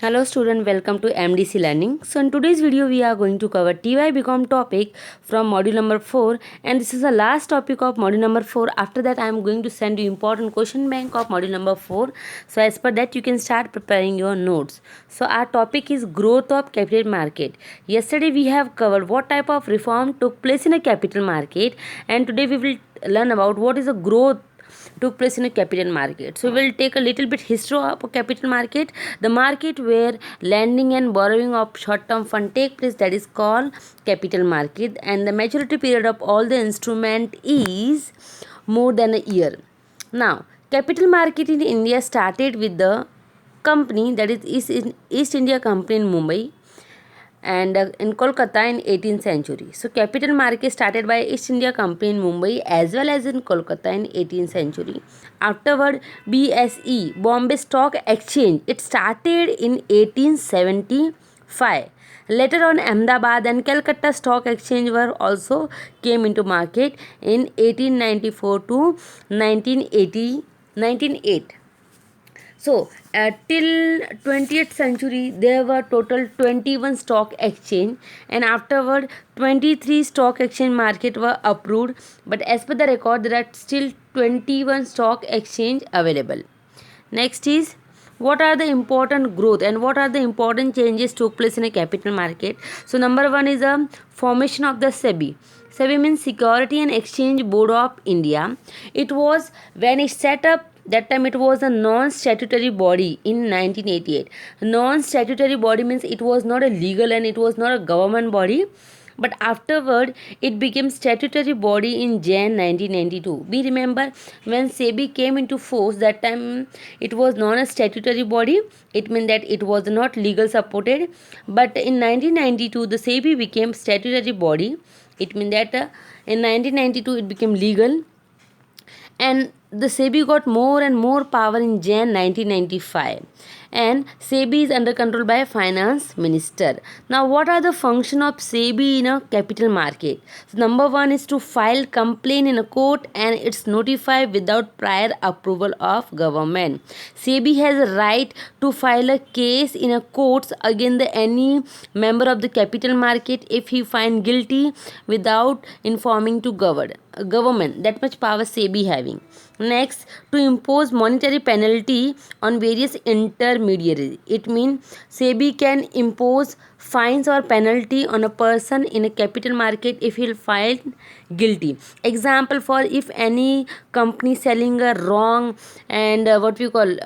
Hello student, welcome to MDC Learning. So in today's video we are going to cover TY BCom topic from module number 4, and this is the last topic of module number 4. After that I am going to send you important question bank of module number 4. So as per that you can start preparing your notes. So our topic is growth of capital market. Yesterday we have covered what type of reform took place in a capital market, and today we will learn about what is a growth took place in a capital market. So we will take a little bit history of a capital market, the market where lending and borrowing of short term fund take place, that is called capital market, and the maturity period of all the instrument is more than a year. Now capital market in India started with the company, that is East India Company in Mumbai, and in Kolkata in 18th century. So capital market started by East India Company in Mumbai as well as in Kolkata in 18th century. Afterward, BSE, Bombay Stock Exchange, it started in 1875. Later on, Ahmedabad and Calcutta Stock Exchange were also came into market in 1894 to 1908. So till 20th century there were total 21 stock exchange, and afterward 23 stock exchange market were approved, but as per the record there are still 21 stock exchange available. Next is, what are the important growth and what are the important changes took place in a capital market. So number one is a formation of the SEBI. SEBI means Security and Exchange Board of India. It was when it set up, that time it was a non-statutory body in 1988. Non-statutory body means it was not a legal and it was not a government body, but afterward it became statutory body in Jan 1992. We remember when SEBI came into force, that time it was not a statutory body. It meant that it was not legal supported, but in 1992 the SEBI became statutory body. It means that in 1992 it became legal, and the SEBI got more and more power in Jan 1995, and SEBI is under control by finance minister. Now what are the function of SEBI in a capital market? So number one is to file complaint in a court, and it's notified without prior approval of government. SEBI has a right to file a case in a courts against any member of the capital market if he find guilty without informing to government. That much power SEBI having. Next, to impose monetary penalty on various intermediaries. It means SEBI can impose fines or penalty on a person in a capital market if he'll find guilty. Example, for if any company selling a wrong and what we call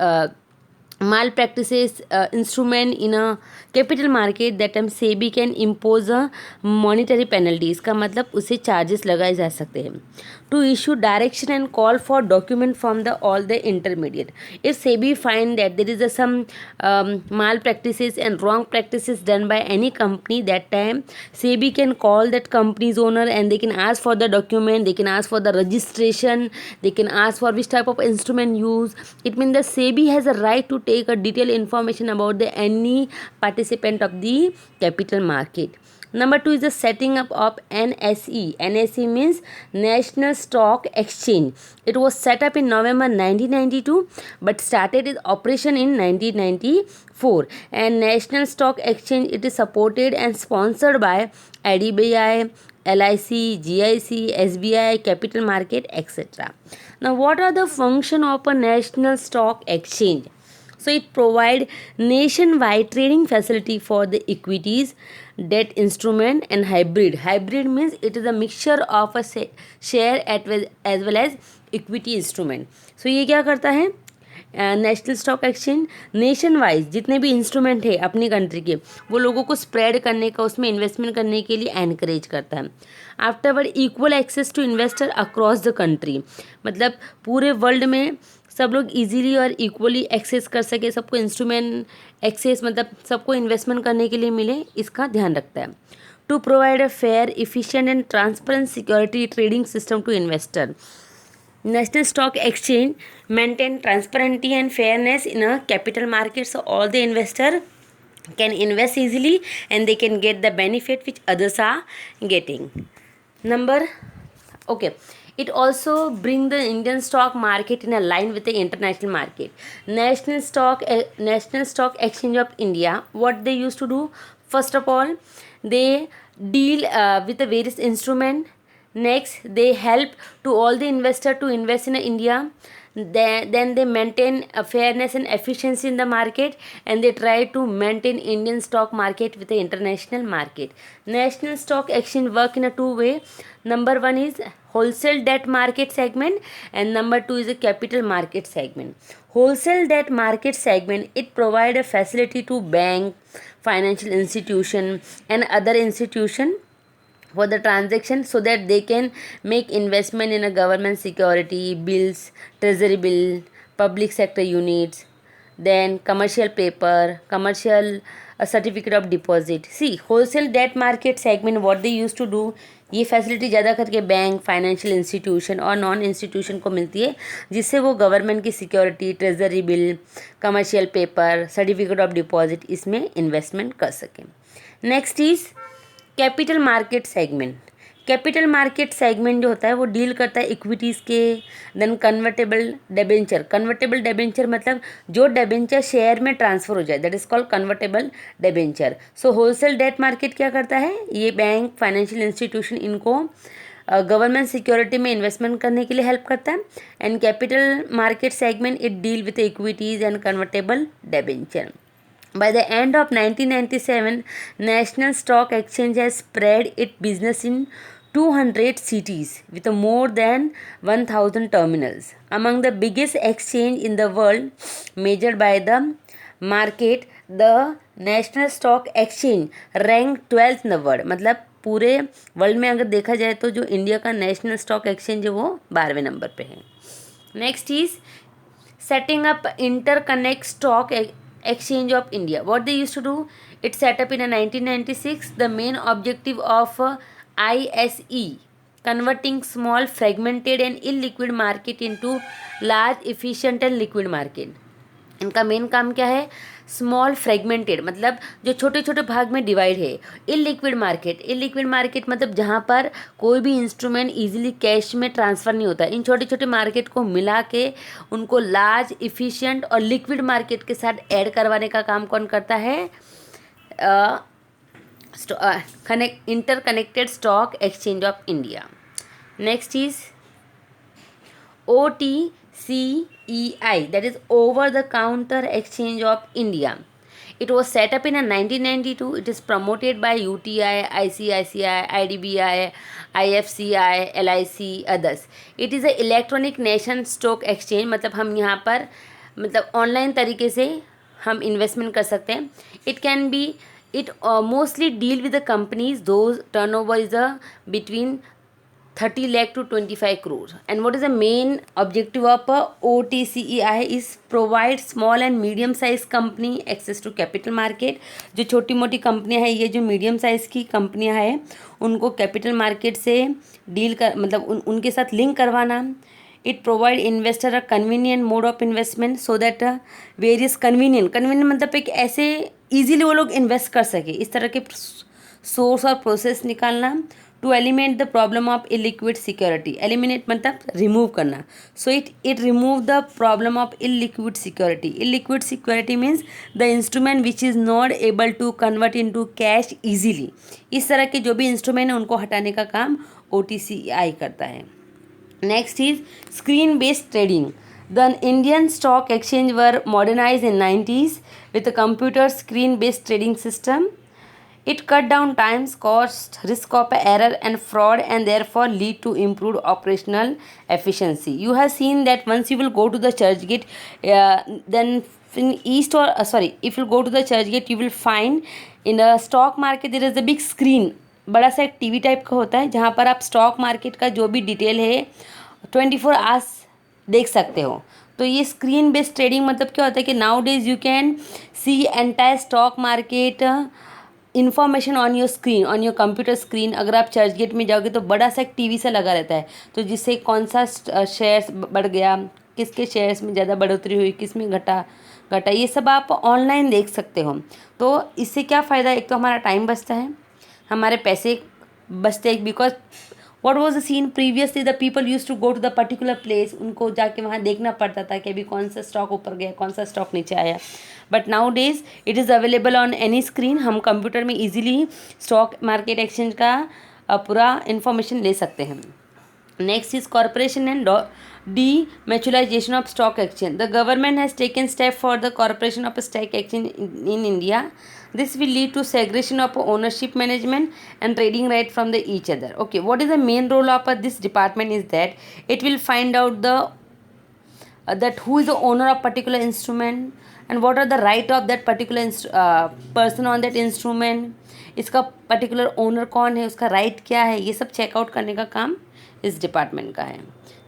malpractices instrument in a capital market, that time SEBI can impose a monetary penalty. इसका मतलब उसे charges लगाए जा सकते हैं. To issue direction and call for document from the all the intermediate. If SEBI find that there is some malpractices and wrong practices done by any company, that time SEBI can call that company's owner and they can ask for the document, they can ask for the registration, they can ask for which type of instrument used. It means the SEBI has a right to take a detailed information about the any participant of the capital market. Number two is the setting up of NSE. NSE means National Stock Exchange. It was set up in November 1992 but started its operation in 1994. And National Stock Exchange, it is supported and sponsored by IDBI, LIC, GIC, SBI, Capital Market, etc. Now what are the function of a National Stock Exchange? So it provide nationwide trading facility for the equities, debt instrument and hybrid. Hybrid means it is a mixture of a share as well as equity instrument. So ये क्या करता है? National stock exchange nation wise जितने भी instrument है अपनी country के, वो लोगों को स्प्रेड करने का, उसमें इन्वेस्टमेंट करने के लिए एनकरेज करता है. Afterward equal access to investor across the country, मतलब पूरे वर्ल्ड में सब लोग इजीली और इक्वली एक्सेस कर सके, सबको इंस्ट्रूमेंट एक्सेस मतलब सबको इन्वेस्टमेंट करने के लिए मिले, इसका ध्यान रखता है. To provide a fair, efficient and transparent security trading system to investor. National Stock Exchange maintain transparency and fairness in a capital market, so all the investor can invest easily and they can get the benefit which others are getting. Okay, It also bring the Indian stock market in a line with the international market. National Stock Exchange of India, what they used to do, first of all, they deal with the various instrument. Next, they help to all the investor to invest in India. Then they maintain a fairness and efficiency in the market, and they try to maintain Indian stock market with the international market. National Stock Exchange work in a two way. Number one is wholesale debt market segment, and number two is a capital market segment. Wholesale debt market segment, it provide a facility to bank, financial institution and other institution for the transaction, so that they can make investment in a government security, bills, treasury bill, public sector units, then commercial paper, commercial certificate of deposit. See, wholesale debt market segment, what they used to do, ये facility ज़्यादा करके bank, financial institution और non institution को मिलती है, जिससे वो government की security, treasury bill, commercial paper, certificate of deposit इसमें इन्वेस्टमेंट कर सकें. Next is capital market segment. Capital market segment जो होता है वो डील करता है इक्विटीज़ के. Then convertible debenture. Convertible debenture मतलब जो डेबेंचर शेयर में ट्रांसफ़र हो जाए, that is called convertible debenture. So wholesale debt market क्या करता है, ये बैंक, फाइनेंशियल इंस्टीट्यूशन इनको गवर्नमेंट सिक्योरिटी में इन्वेस्टमेंट करने के लिए हेल्प करता है. And capital market segment it deal with equities and convertible debenture. By the end of 1997, National Stock Exchange has spread its business in 200 cities with more than 1,000 terminals. Among the biggest exchange in the world, measured by the market, the National Stock Exchange ranked 12th in the world. मतलब पूरे world में अगर देखा जाए तो जो India का national stock exchange है वो 12वें नंबर पे है. Next is setting up interconnect stock Exchange of India. What they used to do, it set up in 1996. The main objective of ISE, converting small fragmented and illiquid market into large efficient and liquid market. इनका main काम क्या है, small fragmented मतलब जो छोटे छोटे भाग में डिवाइड है. Illiquid market. इलिक्विड मार्केट मतलब जहाँ पर कोई भी इंस्ट्रूमेंट इजीली कैश में ट्रांसफ़र नहीं होता. इन छोटे छोटे मार्केट को मिला के उनको लार्ज, इफ़िशिएंट और लिक्विड मार्केट के साथ ऐड करवाने का काम कौन करता है, interconnected stock exchange of India. Next is OTCEI, that is over the counter exchange of India. It was set up in 1992. It is promoted by UTI, ICICI, IDBI, IFCI, LIC, others. It is a electronic nation stock exchange. मतलब हम यहाँ पर मतलब online तरीके से हम investment कर सकते हैं. It mostly deal with the companies those turnover is between 30 lakh to 25 crore. And what is the main objective of OTCEI is provide small and medium size company access to capital market. जो छोटी मोटी कंपनियां हैं, ये जो medium size की कंपनियां हैं, उनको कैपिटल मार्केट से डील कर मतलब उनके साथ लिंक करवाना. It provide investor a convenient mode of investment so that various convenient मतलब एक ऐसे ईजीली वो लोग इन्वेस्ट कर सके, इस तरह के सोर्स और प्रोसेस निकालना. To eliminate the problem of illiquid security. Eliminate मतलब रिमूव करना. So it remove the problem of illiquid security. Illiquid security means the instrument which is not able to convert into cash easily. इस तरह के जो भी instrument हैं उनको हटाने का काम OTCEI करता है. Next is screen based trading. The Indian stock exchange were modernized in 90s with a computer screen based trading system. It cut down times, cost, risk of error and fraud, and therefore lead to improved operational efficiency. You have seen that once you will go to the church gate, then in east or if you go to the church gate, you will find in the stock market there is a big screen. बड़ा सा एक TV type का होता है जहाँ पर आप stock market का जो भी डिटेल है 24 आवर्स देख सकते हो. तो ये स्क्रीन बेस्ड ट्रेडिंग मतलब क्या होता है कि now days you can see entire stock market information on your screen, on your computer screen. अगर आप चर्च गेट में जाओगे तो बड़ा सा एक टीवी सा लगा रहता है, तो जिससे कौन सा शेयर्स बढ़ गया, किसके शेयर्स में ज़्यादा बढ़ोतरी हुई, किस में घटा, ये सब आप ऑनलाइन देख सकते हो. तो इससे क्या फ़ायदा, एक तो हमारा टाइम बचता है, हमारे पैसे बचते हैं, because What was the scene previously? The people used to go to the particular place. उनको जाके वहाँ देखना पड़ता था कि अभी कौन सा स्टॉक ऊपर गया, कौन सा स्टॉक नीचे आया. But now days it is available on any screen. हम कंप्यूटर में इजीली स्टॉक मार्केट एक्सचेंज का पूरा इंफॉर्मेशन ले सकते हैं. Next is corporation and demutualization of stock exchange. The government has taken step for the corporation of a stock exchange in India. This will lead to segregation of ownership, management, and trading right from the each other. Okay, what is the main role of this department is that it will find out the that who is the owner of particular instrument and what are the right of that particular person on that instrument. इसका particular owner कौन है, उसका right क्या है, ये सब checkout करने का काम इस डिपार्टमेंट का है.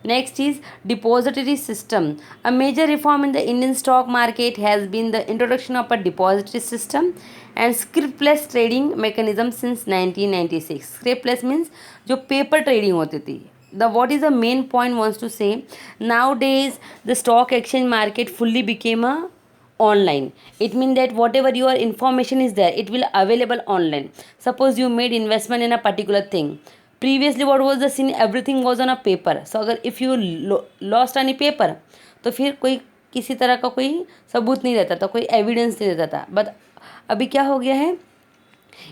Next is depository system. A major reform in the Indian stock market has been the introduction of a depository system and scriptless trading mechanism since 1996. Scriptless means जो पेपर ट्रेडिंग होती थी. The what is the main point wants to say, nowadays the stock exchange market fully became a online. It means that whatever your information is there, it will available online. Suppose you made investment in a particular thing. Previously what was the scene, everything was on a paper. So अगर if you lost any paper तो फिर कोई किसी तरह का कोई सबूत नहीं रहता था, कोई एविडेंस नहीं रहता था. बट अभी क्या हो गया है,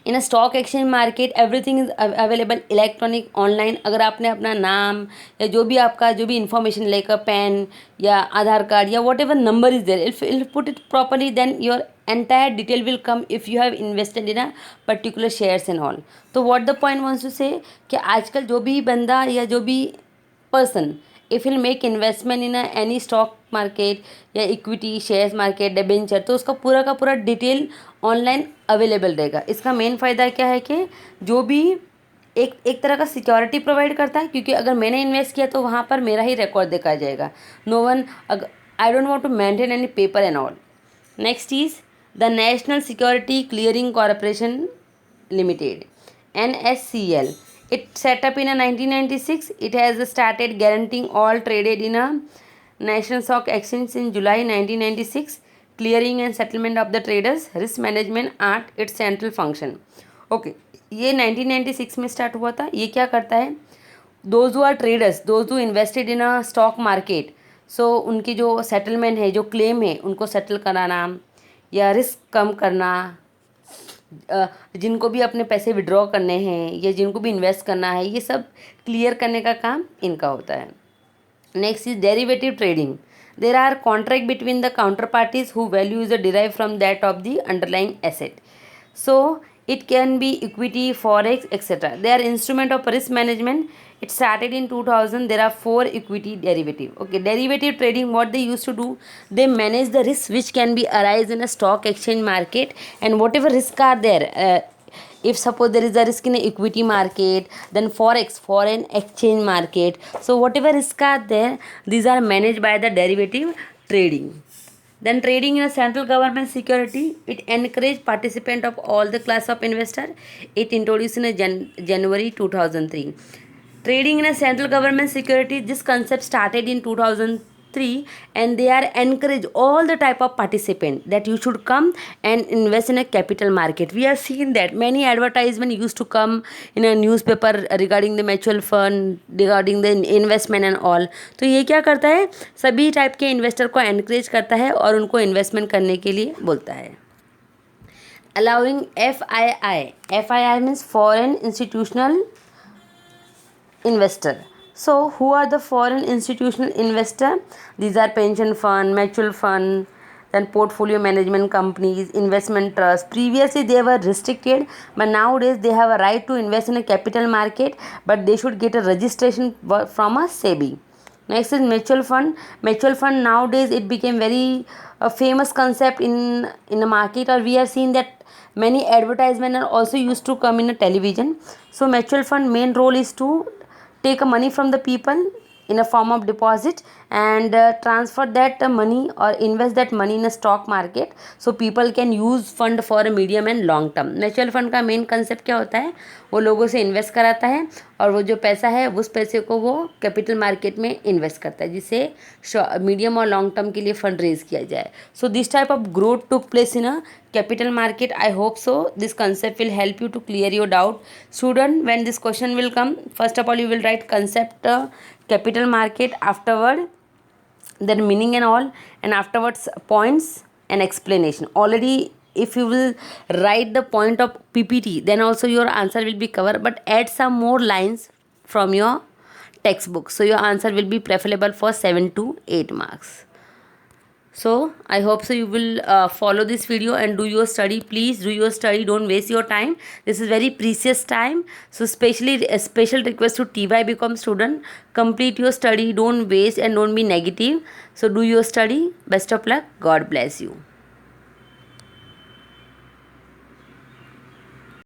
in a stock exchange market everything is available electronic online. अगर आपने अपना नाम या जो भी आपका जो भी इंफॉर्मेशन लेकर पैन या आधार कार्ड या whatever number is there, if put it properly then your entire detail will come if you have invested in a particular shares and all. तो what the point wants to say कि आजकल जो भी बंदा या जो भी person if will make investment in any stock market या इक्विटी शेयर्स मार्केट डिबेंचर, तो उसका पूरा का पूरा डिटेल ऑनलाइन अवेलेबल रहेगा. इसका मेन फ़ायदा क्या है कि जो भी एक तरह का सिक्योरिटी प्रोवाइड करता है, क्योंकि अगर मैंने इन्वेस्ट किया तो वहाँ पर मेरा ही रिकॉर्ड देखा जाएगा. No one, I don't want to maintain any paper and all. Next is the national security clearing corporation limited, NSCL. It set up in a 1996. It has started guaranteeing all traded in a national stock exchange in July 1996. Clearing and settlement of the traders, risk management are its central function. Okay, ये 1996 में start हुआ था. ये क्या करता है, those who are traders, those who invested in a stock market, so उनकी जो सेटलमेंट है, जो क्लेम है, उनको सेटल कराना या रिस्क कम करना, जिनको भी अपने पैसे विड्रॉ करने हैं या जिनको भी इन्वेस्ट करना है, ये सब क्लियर करने का काम इनका होता है. Next is derivative trading. There are contract between the counter parties who value is derive from that of the underlying asset. So it can be equity, forex, etc. They are instrument of risk management. It started in 2000. There are 4 equity derivative. Okay, derivative trading, what they used to do, they manage the risks which can be arise in a stock exchange market, and whatever risk are there, if suppose there is a risk in a equity market, then forex, foreign exchange market, so whatever risk are there, these are managed by the derivative trading. Then trading in a central government security, it encouraged participant of all the class of investor. It introduced in a January 2003. Trading in a central government security, this concept started in 2003, and they are encourage all the type of participant that you should come and invest in a capital market. We have seen that many advertisement used to come in a newspaper regarding the mutual fund, regarding the investment and all. तो ये क्या करता है, सभी type के investor को encourage करता है और उनको इन्वेस्टमेंट करने के लिए बोलता है. Allowing FII means foreign institutional investor. So who are the foreign institutional investor? These are pension fund, mutual fund, then portfolio management companies, investment trusts. Previously they were restricted, but nowadays they have a right to invest in a capital market, but they should get a registration from a SEBI. Next is mutual fund. Mutual fund nowadays it became very famous concept in the market, or we have seen that many advertisement are also used to come in a television. So mutual fund main role is to take money from the people in a form of deposit and transfer that money or invest that money in a stock market, so people can use fund for a medium and long term. Mutual fund का main concept क्या होता है, वो लोगों से invest कराता है और वो जो पैसा है उस पैसे को वो कैपिटल मार्केट में इन्वेस्ट करता है, जिससे मीडियम और लॉन्ग टर्म के लिए फंड रेज किया जाए. So this type of growth took place in a capital market. I hope so this concept will help you to clear your doubt. Student, when this question will come, first of all you will write concept capital market, afterward then meaning and all, and afterwards points and explanation. Already if you will write the point of PPT, then also your answer will be covered, but add some more lines from your textbook, so your answer will be preferable for 7 to 8 marks. So I hope so you will follow this video and do your study. Please do your study, don't waste your time. This is very precious time. So especially a special request to TY become student, complete your study, don't waste and don't be negative. So do your study. Best of luck. God bless you.